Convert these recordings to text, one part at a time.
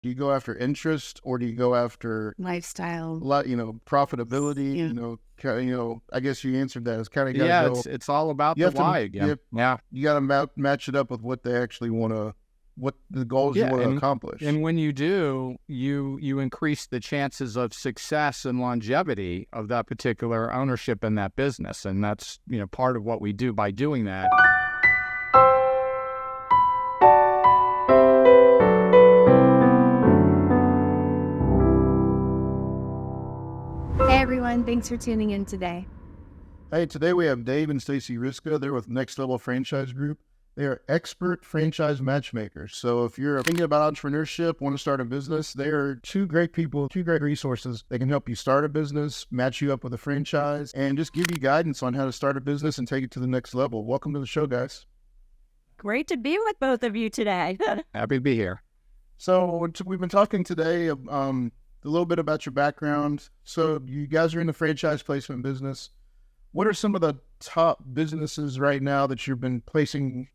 Do you go after interest or do you go after lifestyle, profitability? Yeah. I guess you answered that. It's kind of Yeah, it's all about the why again. You got to match it up with what they actually want to, what the goals you want to accomplish. And when you do, you increase the chances of success and longevity of that particular ownership in that business. And that's, part of what we do by doing that. Hey everyone, thanks for tuning in today. Hey, today we have Dave and Stacey Riska. They're with Next Level Franchise Group. They are expert franchise matchmakers. So if you're thinking about entrepreneurship, want to start a business, they are two great people, two great resources. They can help you start a business, match you up with a franchise, and just give you guidance on how to start a business and take it to the next level. Welcome to the show, guys. Great to be with both of you today. Happy to be here. So we've been talking today a little bit about your background. So you guys are in the franchise placement business. What are some of the top businesses right now that you've been placing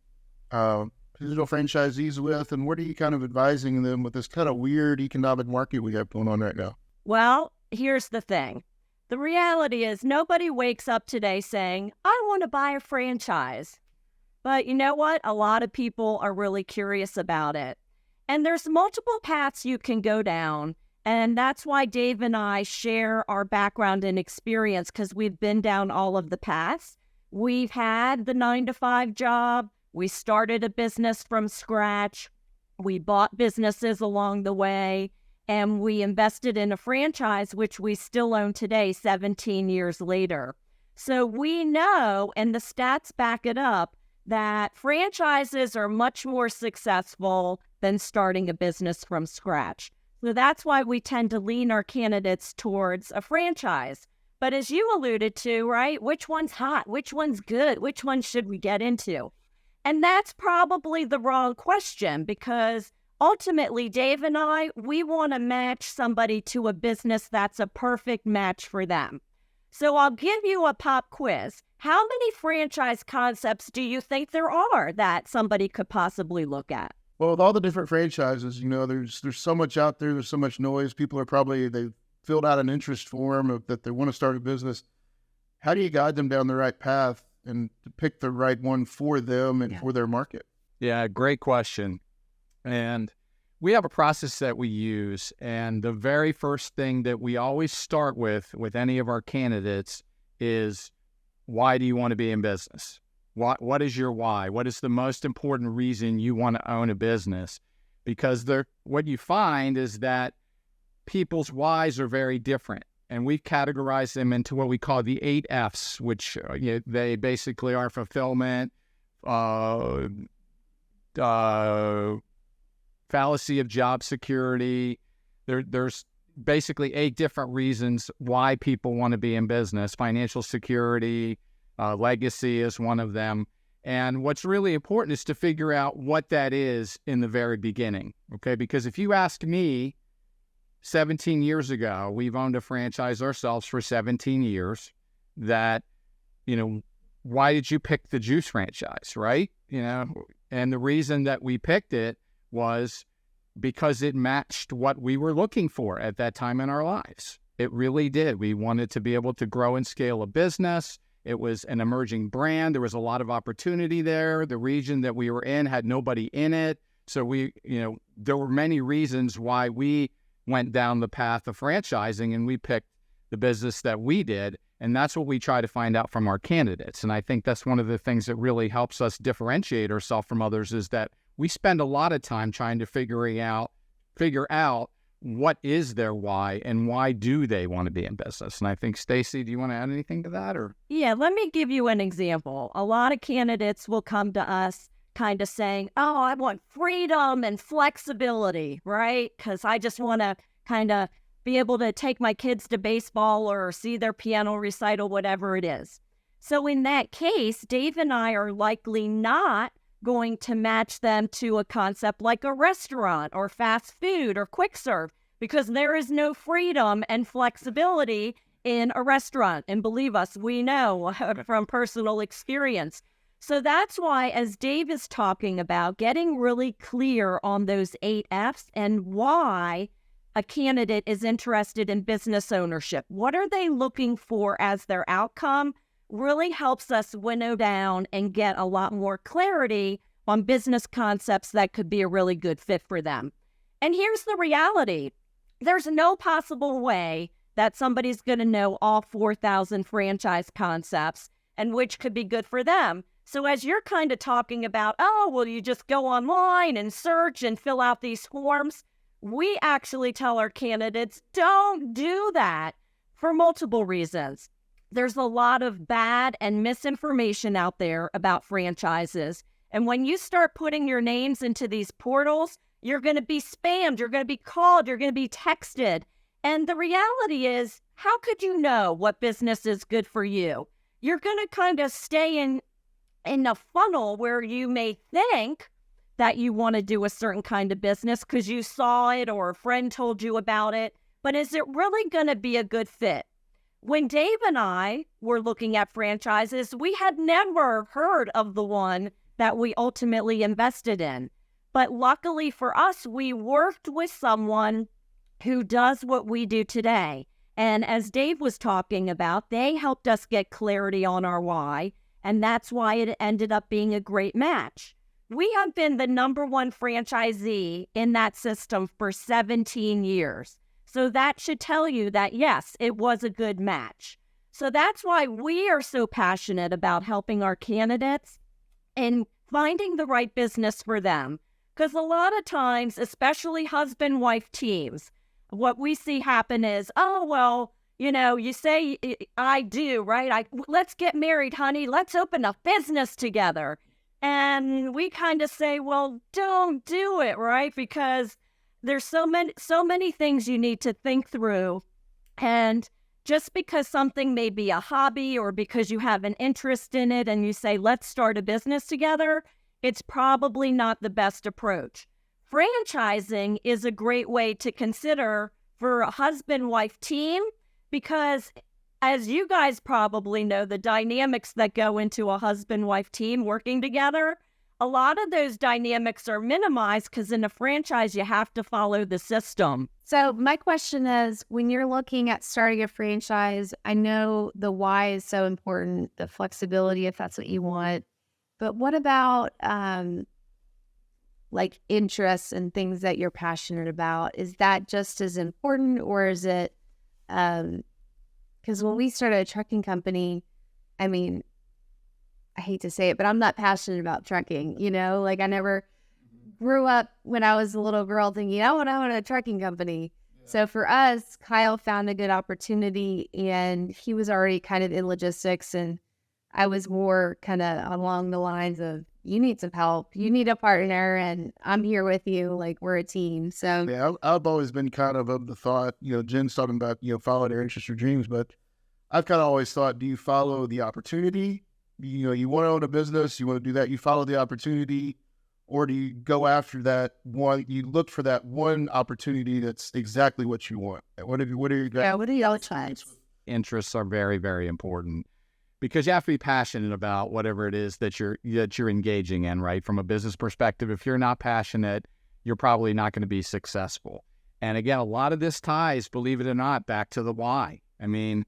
digital franchisees with, and what are you kind of advising them with this kind of weird economic market we have going on right now? Well, here's the thing. The reality is nobody wakes up today saying, I want to buy a franchise. But you know what? A lot of people are really curious about it. And there's multiple paths you can go down. And that's why Dave and I share our background and experience, because we've been down all of the paths. We've had the 9-to-5 job. We started a business from scratch. We bought businesses along the way, and we invested in a franchise, which we still own today, 17 years later. So we know, and the stats back it up, that franchises are much more successful than starting a business from scratch. So that's why we tend to lean our candidates towards a franchise. But as you alluded to, right, which one's hot? Which one's good? Which one should we get into? And that's probably the wrong question, because ultimately, Dave and I, we want to match somebody to a business that's a perfect match for them. So I'll give you a pop quiz. How many franchise concepts do you think there are that somebody could possibly look at? Well, with all the different franchises, there's so much out there. There's so much noise. People are they filled out an interest form that they want to start a business. How do you guide them down the right path and to pick the right one for them and for their market? Yeah, great question. And we have a process that we use. And the very first thing that we always start with any of our candidates is, why do you want to be in business? What is your why? What is the most important reason you want to own a business? Because what you find is that people's whys are very different. And we've categorized them into what we call the 8 Fs, which they basically are fulfillment, fallacy of job security. There's basically 8 different reasons why people want to be in business. Financial security, legacy is one of them. And what's really important is to figure out what that is in the very beginning, okay? Because if you ask me, 17 years ago, we've owned a franchise ourselves for 17 years, that, why did you pick the juice franchise, right? And the reason that we picked it was because it matched what we were looking for at that time in our lives. It really did. We wanted to be able to grow and scale a business. It was an emerging brand. There was a lot of opportunity there. The region that we were in had nobody in it. So there were many reasons why we went down the path of franchising, and we picked the business that we did. And that's what we try to find out from our candidates. And I think that's one of the things that really helps us differentiate ourselves from others, is that we spend a lot of time trying to figure out what is their why and why do they want to be in business. And I think, Stacey, do you want to add anything to that? Or? Yeah, let me give you an example. A lot of candidates will come to us kind of saying, oh, I want freedom and flexibility, right? Because I just want to kind of be able to take my kids to baseball or see their piano recital, whatever it is. So in that case, Dave and I are likely not going to match them to a concept like a restaurant or fast food or quick serve, because there is no freedom and flexibility in a restaurant. And believe us, we know from personal experience. So that's why, as Dave is talking about, getting really clear on those 8 F's and why a candidate is interested in business ownership. What are they looking for as their outcome really helps us winnow down and get a lot more clarity on business concepts that could be a really good fit for them. And here's the reality. There's no possible way that somebody's going to know all 4,000 franchise concepts and which could be good for them. So as you're kind of talking about, oh, well, you just go online and search and fill out these forms, we actually tell our candidates, don't do that for multiple reasons. There's a lot of bad and misinformation out there about franchises. And when you start putting your names into these portals, you're going to be spammed, you're going to be called, you're going to be texted. And the reality is, how could you know what business is good for you? You're going to kind of stay in a funnel where you may think that you want to do a certain kind of business because you saw it or a friend told you about it. But is it really going to be a good fit? When Dave and I were looking at franchises, we had never heard of the one that we ultimately invested in. But luckily for us, we worked with someone who does what we do today. And as Dave was talking about, they helped us get clarity on our why. And that's why it ended up being a great match. We have been the #1 franchisee in that system for 17 years. So that should tell you that, yes, it was a good match. So that's why we are so passionate about helping our candidates and finding the right business for them. Because a lot of times, especially husband-wife teams, what we see happen is, oh, well, you know, you say, I do, right? Let's get married, honey. Let's open a business together. And we kind of say, well, don't do it, right? Because there's so many things you need to think through. And just because something may be a hobby or because you have an interest in it and you say, let's start a business together, it's probably not the best approach. Franchising is a great way to consider for a husband-wife team because, as you guys probably know, the dynamics that go into a husband-wife team working together, a lot of those dynamics are minimized because in a franchise, you have to follow the system. So my question is, when you're looking at starting a franchise, I know the why is so important, the flexibility, if that's what you want. But what about like interests and things that you're passionate about? Is that just as important, or is it, because when we started a trucking company, I mean, I hate to say it, but I'm not passionate about trucking, you know, like I never grew up when I was a little girl thinking, I want to own a trucking company. Yeah. So for us, Kyle found a good opportunity and he was already kind of in logistics, and I was more kind of along the lines of, you need some help, you need a partner, and I'm here with you, like we're a team. So yeah, I've always been kind of the thought, you know, Jen's talking about, you know, follow their interests or dreams, but I've kind of always thought, do you follow the opportunity? You know, you want to own a business, you want to do that, you follow the opportunity, or do you go after that one, you look for that one opportunity that's exactly what you want? What are your interests are very, very important, because you have to be passionate about whatever it is that you're engaging in, right? From a business perspective, if you're not passionate, you're probably not going to be successful. And again, a lot of this ties, believe it or not, back to the why. I mean,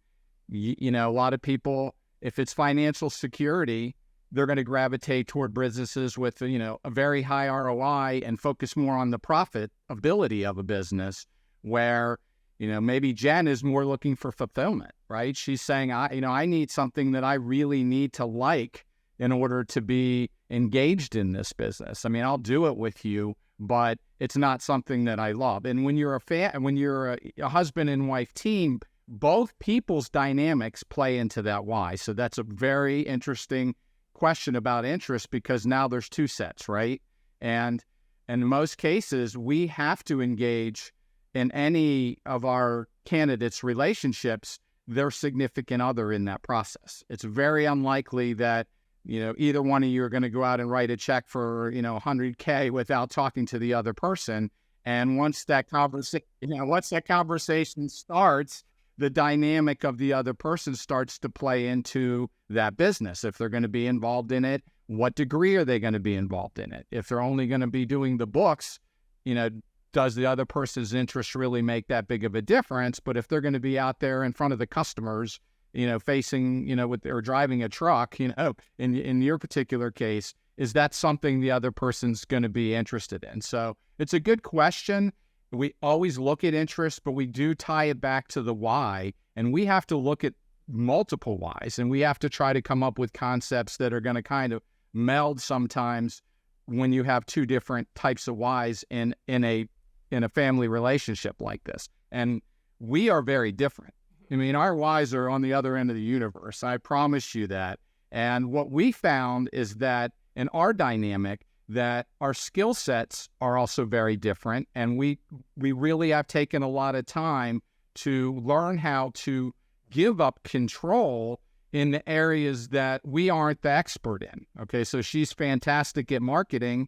you know, a lot of people, if it's financial security, they're going to gravitate toward businesses with, you know, a very high ROI and focus more on the profitability of a business, where, you know, maybe Jen is more looking for fulfillment, right? She's saying, I need something that I really need to like in order to be engaged in this business. I mean, I'll do it with you, but it's not something that I love. And when you're a husband and wife team, both people's dynamics play into that why. So that's a very interesting question about interest, because now there's two sets, right? And in most cases, we have to engage in any of our candidates' relationships, their significant other in that process. It's very unlikely that, you know, either one of you are going to go out and write a check for, you know, $100K without talking to the other person. And once that conversation starts, the dynamic of the other person starts to play into that business, if they're going to be involved in it, what degree are they going to be involved in it? If they're only going to be doing the books, does the other person's interest really make that big of a difference? But if they're going to be out there in front of the customers, facing, or driving a truck, in your particular case, is that something the other person's going to be interested in? So it's a good question. We always look at interest, but we do tie it back to the why, and we have to look at multiple whys, and we have to try to come up with concepts that are going to kind of meld sometimes when you have two different types of whys in a family relationship like this. And we are very different. I mean, our whys are on the other end of the universe. I promise you that. And what we found is that in our dynamic, that our skill sets are also very different. And we really have taken a lot of time to learn how to give up control in the areas that we aren't the expert in. Okay, so she's fantastic at marketing,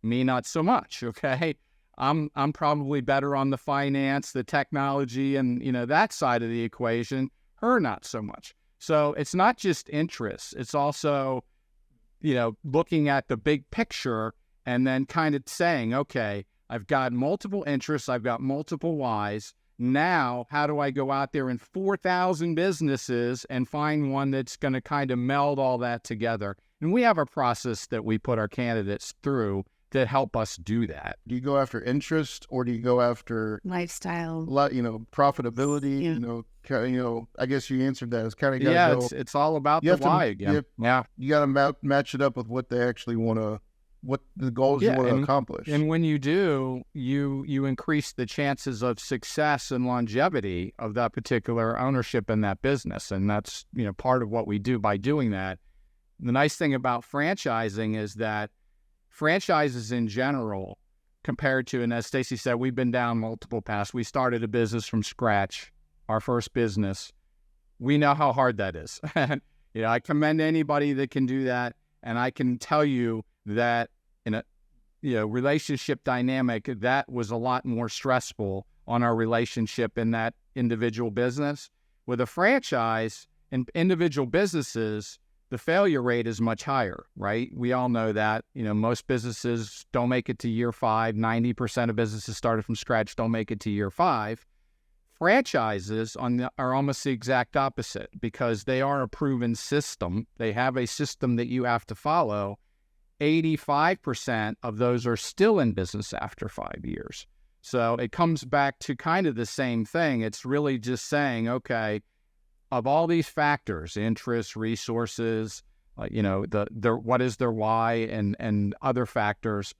me not so much. Okay, I'm probably better on the finance, the technology, and that side of the equation. Her not so much. So it's not just interests. It's also looking at the big picture and then kind of saying, okay, I've got multiple interests, I've got multiple whys. Now, how do I go out there in 4,000 businesses and find one that's going to kind of meld all that together? And we have a process that we put our candidates through to help us do that. Do you go after interest, or do you go after lifestyle? Profitability. Yeah. I guess you answered that. It's kind of it's all about the why again. You got to match it up with what they actually want to, what the goals you want to accomplish. And when you do, you increase the chances of success and longevity of that particular ownership in that business. And that's, part of what we do by doing that. The nice thing about franchising is that franchises in general, compared to, and as Stacey said, we've been down multiple paths. We started a business from scratch, our first business. We know how hard that is. I commend anybody that can do that. And I can tell you that in a relationship dynamic, that was a lot more stressful on our relationship in that individual business. With a franchise and individual businesses, the failure rate is much higher, right? We all know that. Most businesses don't make it to year 5. 90% of businesses started from scratch don't make it to year 5. Franchises are almost the exact opposite, because they are a proven system. They have a system that you have to follow. 85% of those are still in business after 5 years. So it comes back to kind of the same thing. It's really just saying, okay, of all these factors, interest, resources, what is their why, and other factors,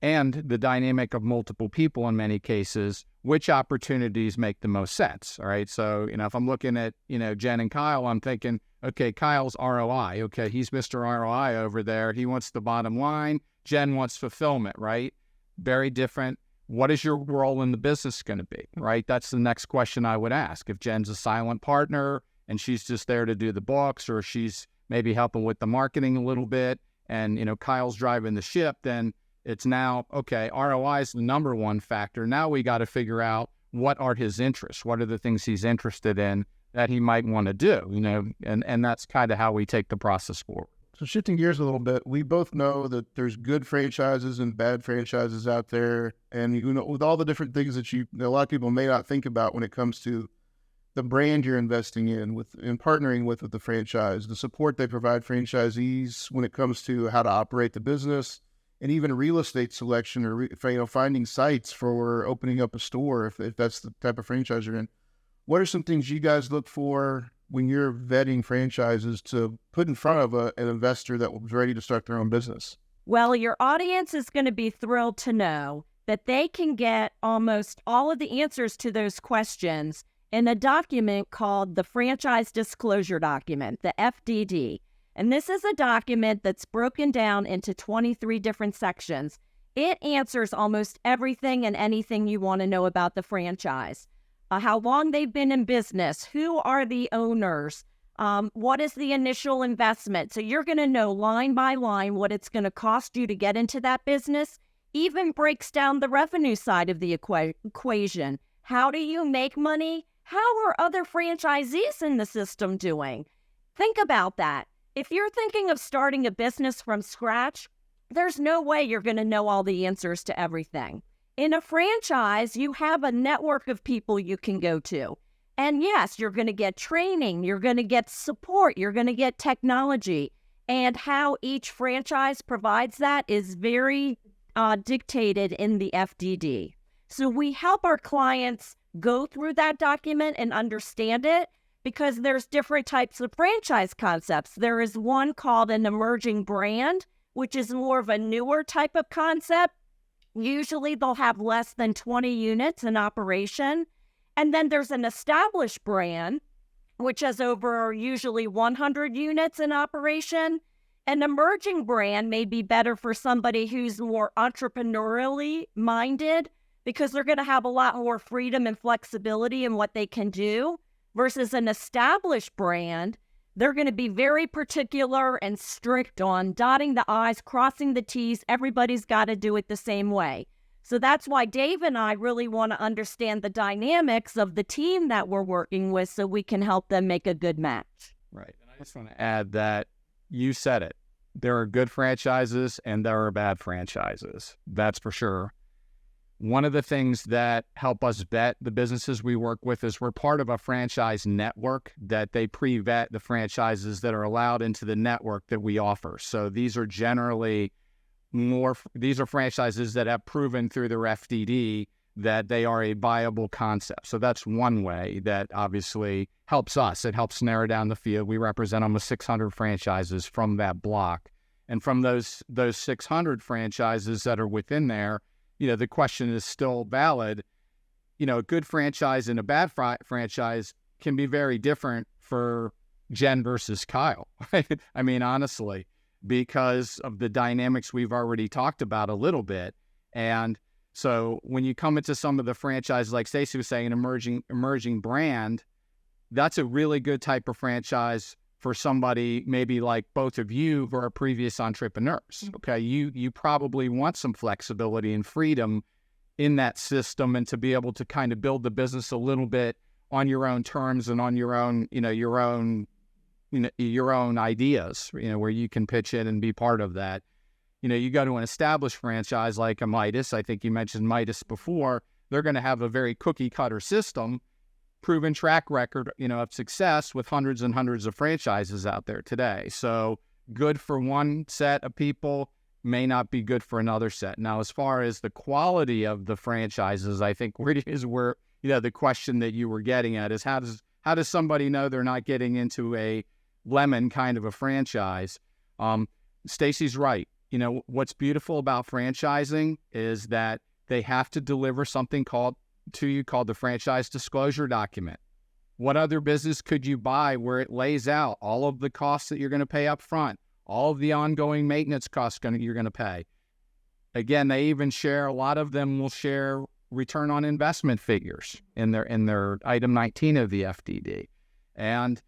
and the dynamic of multiple people in many cases, which opportunities make the most sense, all right? So, if I'm looking at, Jen and Kyle, I'm thinking, okay, Kyle's ROI. Okay, he's Mr. ROI over there. He wants the bottom line. Jen wants fulfillment, right? Very different. What is your role in the business going to be, right? That's the next question I would ask. If Jen's a silent partner and she's just there to do the books, or she's maybe helping with the marketing a little bit, and, Kyle's driving the ship, then it's now, okay, ROI is the number one factor. Now we got to figure out what are his interests. What are the things he's interested in that he might want to do, and that's kind of how we take the process forward. So shifting gears a little bit, we both know that there's good franchises and bad franchises out there. And, with all the different things that a lot of people may not think about when it comes to the brand you're investing in and partnering with the franchise, the support they provide franchisees when it comes to how to operate the business, and even real estate selection, or finding sites for opening up a store if that's the type of franchise you're in. What are some things you guys look for when you're vetting franchises to put in front of an investor that was ready to start their own business? Well, your audience is going to be thrilled to know that they can get almost all of the answers to those questions in a document called the Franchise Disclosure Document, the FDD. And this is a document that's broken down into 23 different sections. It answers almost everything and anything you want to know about the franchise. How long they've been in business, who are the owners, what is the initial investment. So you're going to know line by line what it's going to cost you to get into that business. Even breaks down the revenue side of the equation. How do you make money? How are other franchisees in the system doing? Think about that. If you're thinking of starting a business from scratch, there's no way you're going to know all the answers to everything. In a franchise, you have a network of people you can go to. And yes, you're going to get training, you're going to get support, you're going to get technology. And how each franchise provides that is very dictated in the FDD. So we help our clients go through that document and understand it, because there's different types of franchise concepts. There is one called an emerging brand, which is more of a newer type of concept. Usually they'll have less than 20 units in operation. And then there's an established brand, which has over usually 100 units in operation. An emerging brand may be better for somebody who's more entrepreneurially minded, because they're going to have a lot more freedom and flexibility in what they can do. Versus an established brand, they're going to be very particular and strict on dotting the I's, crossing the T's. Everybody's got to do it the same way. So that's why Dave and I really want to understand the dynamics of the team that we're working with, so we can help them make a good match. Right. And I just want to add that you said it. There are good franchises and there are bad franchises. That's for sure. One of the things that help us vet the businesses we work with is we're part of a franchise network that they pre-vet the franchises that are allowed into the network that we offer. So these are generally these are franchises that have proven through their FDD that they are a viable concept. So that's one way that obviously helps us. It helps narrow down the field. We represent almost 600 franchises from that block. And from those 600 franchises that are within there, the question is still valid. A good franchise and a bad franchise can be very different for Jen versus Kyle. I mean, honestly, because of the dynamics we've already talked about a little bit. And so when you come into some of the franchises, like Stacey was saying, an emerging brand, that's a really good type of franchise for somebody maybe like both of you who are previous entrepreneurs. Okay, you probably want some flexibility and freedom in that system, and to be able to kind of build the business a little bit on your own terms and on your own ideas, where you can pitch in and be part of that. You go to an established franchise like a Midas. I think you mentioned Midas before. They're going to have a very cookie cutter system, proven track record, of success with hundreds and hundreds of franchises out there today. So good for one set of people may not be good for another set. Now, as far as the quality of the franchises, I think where the question that you were getting at is how does somebody know they're not getting into a lemon kind of a franchise? Stacey's right. What's beautiful about franchising is that they have to deliver something called the franchise disclosure document. What other business could you buy where it lays out all of the costs that you're going to pay up front, all of the ongoing maintenance costs you're going to pay? Again, they even share, a lot of them will share return on investment figures in their item 19 of the FDD. And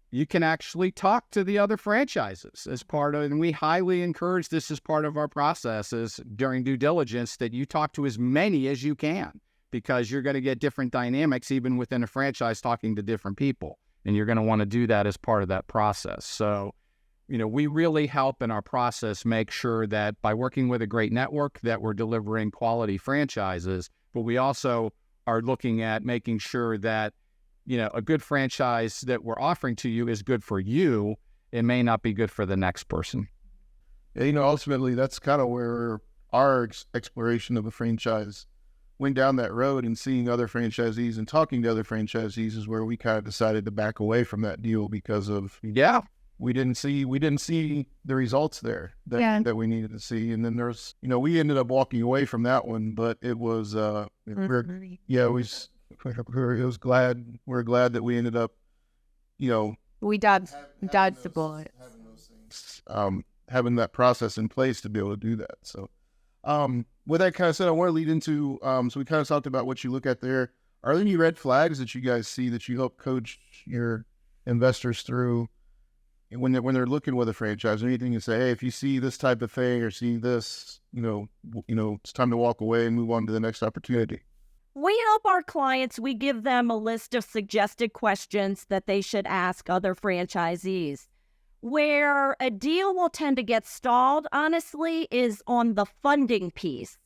you can actually talk to the other franchises as part of, and we highly encourage this as part of our processes during due diligence, that you talk to as many as you can, because you're going to get different dynamics even within a franchise talking to different people. And you're going to want to do that as part of that process. So, we really help in our process make sure that by working with a great network that we're delivering quality franchises, but we also are looking at making sure that, a good franchise that we're offering to you is good for you. It may not be good for the next person. Yeah, ultimately that's kind of where our exploration of a franchise went down that road, and seeing other franchisees and talking to other franchisees is where we kind of decided to back away from that deal, because of we didn't see the results there that we needed to see. And then there's we ended up walking away from that one, but it was we're glad that we ended up we dodged the bullet, having that process in place to be able to do that. So with that kind of said, I want to lead into, so we kind of talked about what you look at there. Are there any red flags that you guys see that you help coach your investors through when they're looking with a franchise? Or anything you say, hey, if you see this type of thing or see this, it's time to walk away and move on to the next opportunity? We help our clients. We give them a list of suggested questions that they should ask other franchisees. Where a deal will tend to get stalled, honestly, is on the funding piece.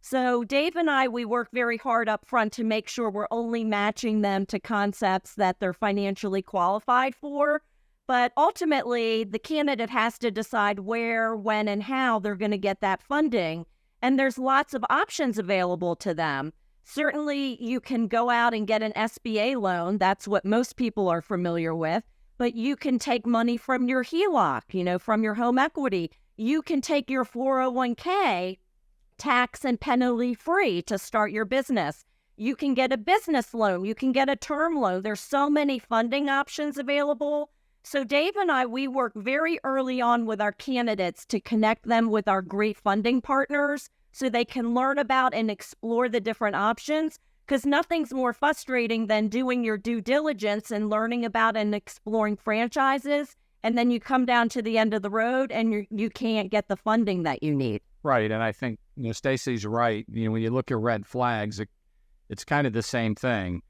So Dave and I, we work very hard up front to make sure we're only matching them to concepts that they're financially qualified for. But ultimately, the candidate has to decide where, when, and how they're going to get that funding. And there's lots of options available to them. Certainly, you can go out and get an SBA loan. That's what most people are familiar with. But you can take money from your HELOC, from your home equity. You can take your 401k tax and penalty free to start your business. You can get a business loan. You can get a term loan. There's so many funding options available. So Dave and I, we work very early on with our candidates to connect them with our great funding partners so they can learn about and explore the different options, because nothing's more frustrating than doing your due diligence and learning about and exploring franchises, and then you come down to the end of the road and you can't get the funding that you need. Right, and I think Stacey's right. When you look at red flags, it's kind of the same thing.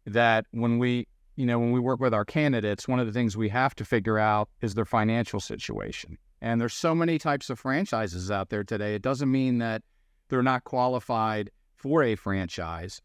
That when we work with our candidates, one of the things we have to figure out is their financial situation. And there's so many types of franchises out there today. It doesn't mean that they're not qualified for a franchise.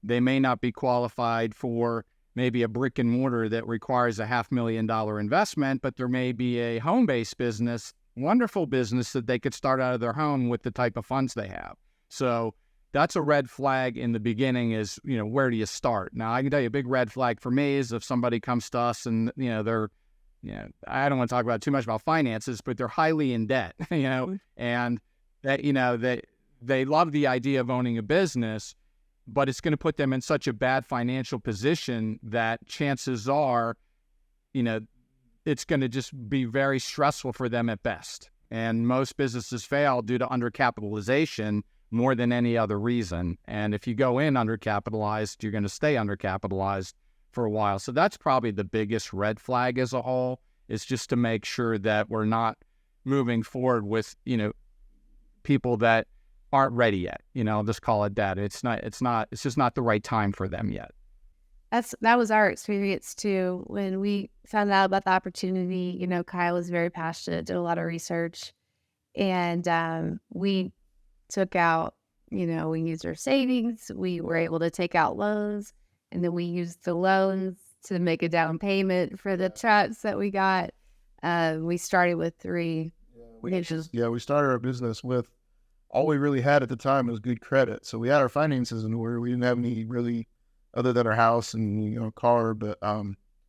They may not be qualified for maybe a brick and mortar that requires a $500,000 investment, but there may be a home-based business, wonderful business that they could start out of their home with the type of funds they have. So that's a red flag in the beginning is, where do you start? Now, I can tell you a big red flag for me is if somebody comes to us and, they're, I don't want to talk about too much about finances, but they're highly in debt, and that, they love the idea of owning a business, but it's going to put them in such a bad financial position that chances are, it's going to just be very stressful for them at best. And most businesses fail due to undercapitalization more than any other reason. And if you go in undercapitalized, you're going to stay undercapitalized for a while. So that's probably the biggest red flag as a whole, is just to make sure that we're not moving forward with, people that aren't ready yet. I'll just call it that. It's just not the right time for them yet. That was our experience too. When we found out about the opportunity, Kyle was very passionate, did a lot of research, and we took out, we used our savings. We were able to take out loans, and then we used the loans to make a down payment for the trucks that we got. We started with 3. We started our business with, all we really had at the time was good credit. So we had our finances in order. We didn't have any really, other than our house and, car. But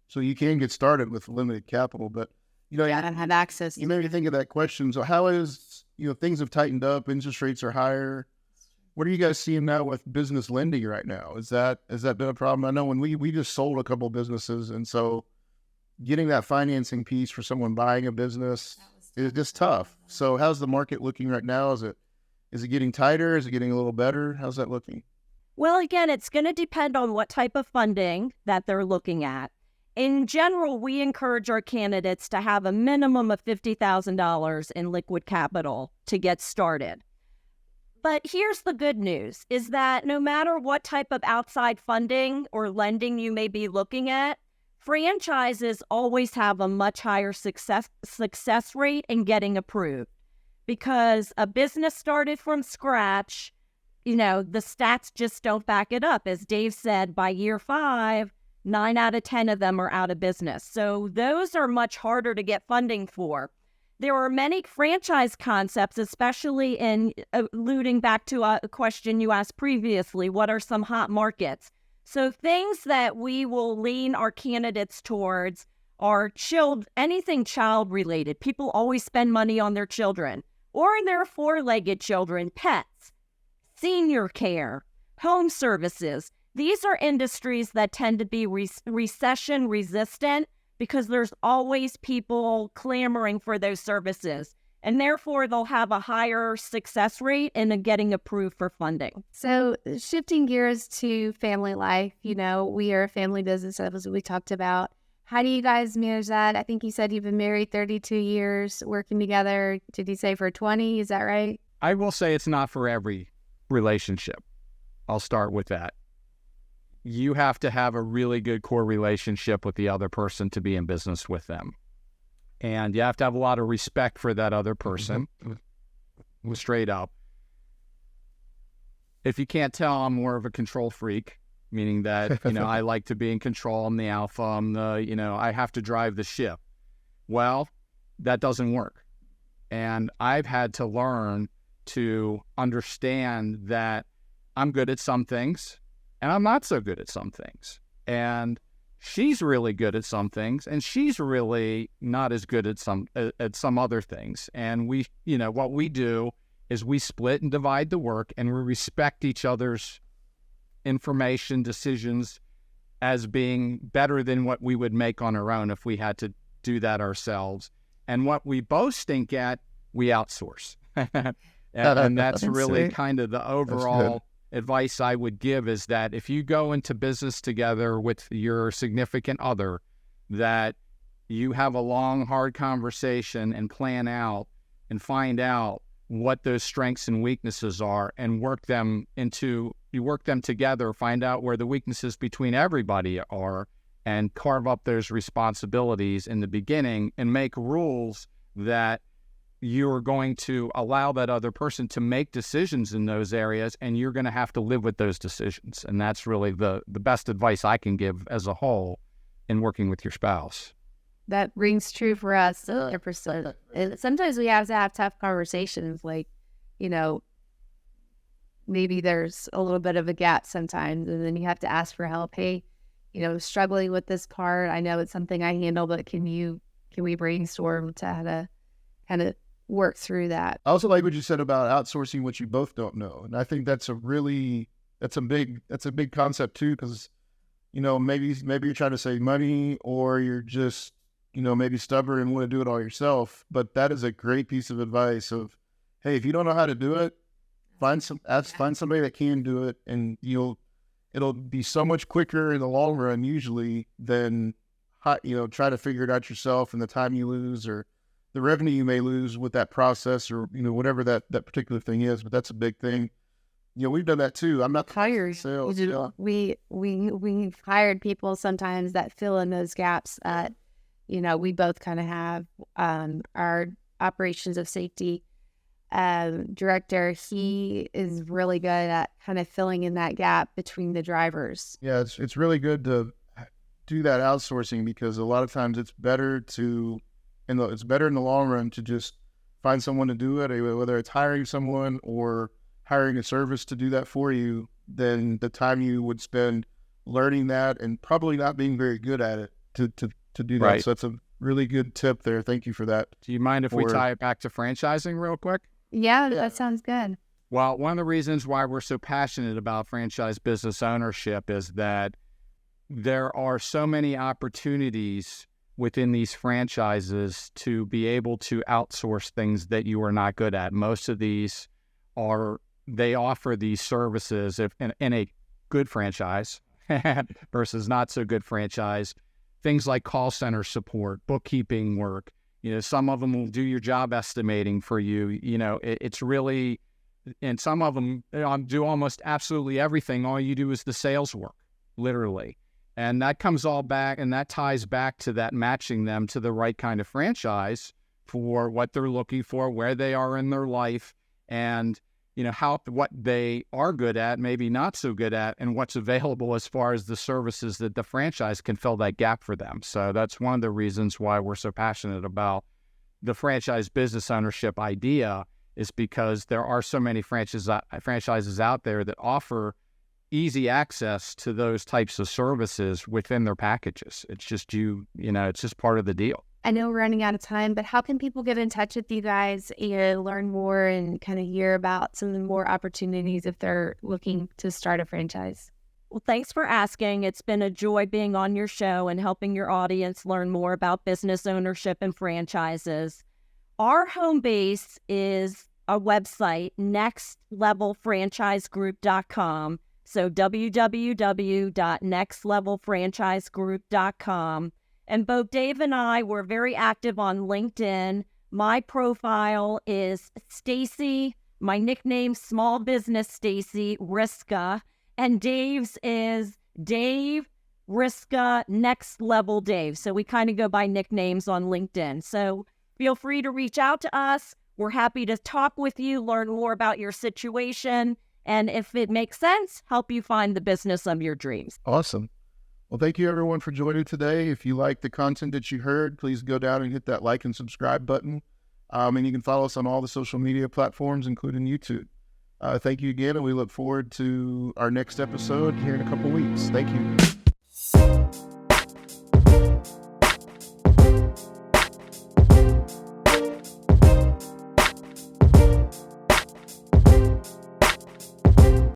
so you can get started with limited capital. But, I don't have access. You made me think of that question. So how is, things have tightened up, interest rates are higher. What are you guys seeing now with business lending right now? Has that been a problem? I know when we just sold a couple of businesses, and so getting that financing piece for someone buying a business is just tough. So how's the market looking right now? Is it getting tighter? Is it getting a little better? How's that looking? Well, again, it's going to depend on what type of funding that they're looking at. In general, we encourage our candidates to have a minimum of $50,000 in liquid capital to get started. But here's the good news, is that no matter what type of outside funding or lending you may be looking at, franchises always have a much higher success rate in getting approved. Because a business started from scratch, the stats just don't back it up. As Dave said, by year 5, 9 out of 10 of them are out of business. So those are much harder to get funding for. There are many franchise concepts, especially in alluding back to a question you asked previously, what are some hot markets? So things that we will lean our candidates towards are anything child-related. People always spend money on their children or their 4-legged children, pets, senior care, home services. These are industries that tend to be recession resistant because there's always people clamoring for those services. And therefore, they'll have a higher success rate in getting approved for funding. So shifting gears to family life, we are a family business, as we talked about. How do you guys manage that? I think you said you've been married 32 years, working together. Did you say for 20? Is that right? I will say it's not for every relationship. I'll start with that. You have to have a really good core relationship with the other person to be in business with them. And you have to have a lot of respect for that other person, straight up. If you can't tell, I'm more of a control freak, meaning that, I like to be in control. I'm the alpha. I'm the, I have to drive the ship. Well, that doesn't work. And I've had to learn to understand that I'm good at some things and I'm not so good at some things. And she's really good at some things and she's really not as good at some other things. And we, what we do is we split and divide the work, and we respect each other's information, decisions as being better than what we would make on our own if we had to do that ourselves. And what we both stink at, we outsource. and that's really kind of the overall advice I would give, is that if you go into business together with your significant other, that you have a long, hard conversation and plan out and find out what those strengths and weaknesses are, and work them together, find out where the weaknesses between everybody are, and carve up those responsibilities in the beginning, and make rules that you're going to allow that other person to make decisions in those areas, and you're going to have to live with those decisions. And that's really the best advice I can give as a whole in working with your spouse. That rings true for us 100%. And sometimes we have to have tough conversations, like, maybe there's a little bit of a gap sometimes, and then you have to ask for help. Hey, struggling with this part. I know it's something I handle, but can we brainstorm to how to kind of work through that? I also like what you said about outsourcing what you both don't know. And I think that's a big concept too, because, maybe you're trying to save money, or you're just, maybe stubborn and want to do it all yourself. But that is a great piece of advice of, hey, if you don't know how to do it, find somebody that can do it, and it'll be so much quicker in the long run usually than, try to figure it out yourself, and the time you lose or the revenue you may lose with that process, or, whatever that particular thing is. But that's a big thing. We've done that too. I'm not hired sales. We've hired people sometimes that fill in those gaps that, we both kind of have. Our operations of safety director, he is really good at kind of filling in that gap between the drivers. Yeah, it's really good to do that outsourcing, because a lot of times it's better in the long run to just find someone to do it, whether it's hiring someone or hiring a service to do that for you, than the time you would spend learning that and probably not being very good at it to do that. Right. So that's a really good tip there. Thank you for that. Do you mind if we tie it back to franchising real quick? Yeah, that sounds good. Well, one of the reasons why we're so passionate about franchise business ownership is that there are so many opportunities within these franchises to be able to outsource things that you are not good at. Most of these they offer these services in a good franchise versus not so good franchise. Things like call center support, bookkeeping work. Some of them will do your job estimating for you. It's really, and some of them do almost absolutely everything. All you do is the sales work, literally. And that comes all back, and that ties back to that matching them to the right kind of franchise for what they're looking for, where they are in their life, and what they are good at, maybe not so good at, and what's available as far as the services that the franchise can fill that gap for them. So that's one of the reasons why we're so passionate about the franchise business ownership idea, is because there are so many franchises out there that offer easy access to those types of services within their packages. It's just it's just part of the deal. I know we're running out of time, but how can people get in touch with you guys and learn more and kind of hear about some of the more opportunities if they're looking to start a franchise? Well, thanks for asking. It's been a joy being on your show and helping your audience learn more about business ownership and franchises. Our home base is a website, nextlevelfranchisegroup.com. So www.nextlevelfranchisegroup.com. And both Dave and I were very active on LinkedIn. My profile is Stacey, my nickname, Small Business Stacey Riska. And Dave's is Dave Riska, Next Level Dave. So we kind of go by nicknames on LinkedIn. So feel free to reach out to us. We're happy to talk with you, learn more about your situation, and if it makes sense, help you find the business of your dreams. Awesome. Well, thank you everyone for joining today. If you like the content that you heard, please go down and hit that like and subscribe button. And you can follow us on all the social media platforms, including YouTube. Thank you again, and we look forward to our next episode here in a couple weeks. Thank you.